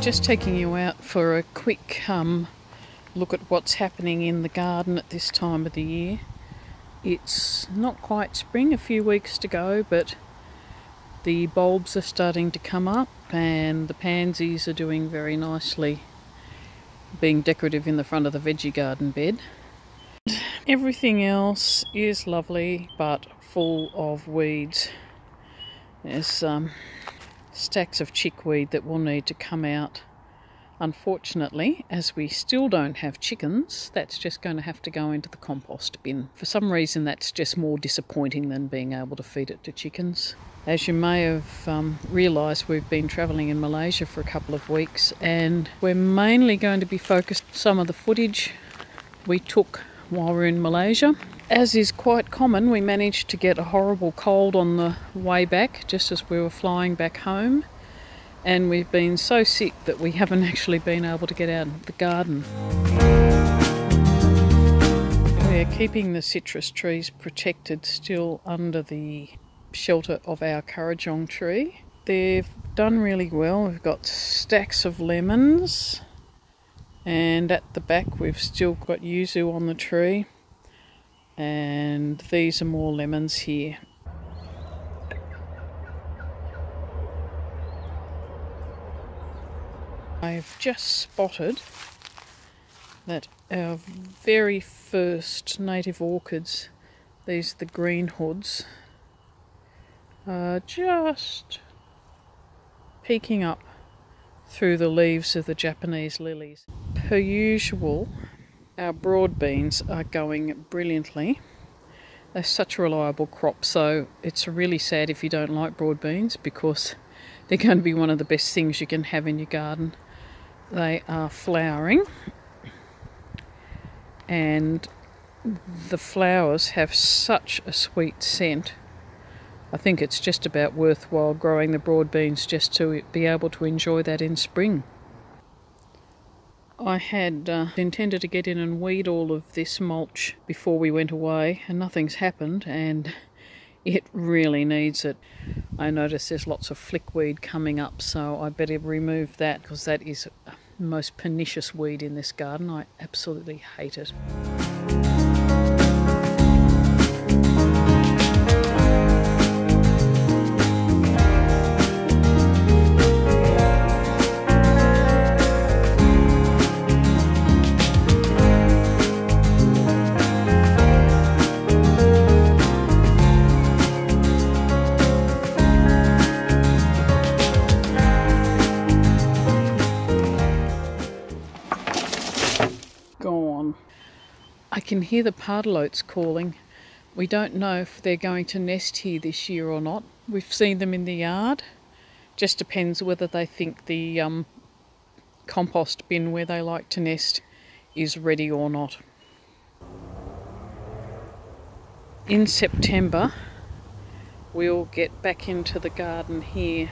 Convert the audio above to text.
just taking you out for a quick look at what's happening in the garden at this time of the year. It's not quite spring, a few weeks to go, but the bulbs are starting to come up and the pansies are doing very nicely, being decorative in the front of the veggie garden bed. Everything else is lovely but full of weeds. There's stacks of chickweed that will need to come out. Unfortunately, as we still don't have chickens, that's just going to have to go into the compost bin. For some reason that's just more disappointing than being able to feed it to chickens. As you may have realised, we've been travelling in Malaysia for a couple of weeks and we're mainly going to be focused on some of the footage we took while we're in Malaysia. As is quite common, we managed to get a horrible cold on the way back just as we were flying back home, and we've been so sick that we haven't actually been able to get out of the garden. We're keeping the citrus trees protected still under the shelter of our currajong tree. They've done really well. We've got stacks of lemons, and at the back we've still got yuzu on the tree, and these are more lemons here. I've just spotted that our very first native orchids, these are the green hoods, are just peeking up through the leaves of the Japanese lilies. Per usual, our broad beans are going brilliantly. They're such a reliable crop, so it's really sad if you don't like broad beans because they're going to be one of the best things you can have in your garden. They are flowering and the flowers have such a sweet scent. I think it's just about worthwhile growing the broad beans just to be able to enjoy that in spring. I had intended to get in and weed all of this mulch before we went away, and nothing's happened, and it really needs it. I notice there's lots of flickweed coming up, so I better remove that because that is the most pernicious weed in this garden. I absolutely hate it. I can hear the pardalotes calling. We don't know if they're going to nest here this year or not. We've seen them in the yard. Just depends whether they think the compost bin where they like to nest is ready or not. In September, we'll get back into the garden here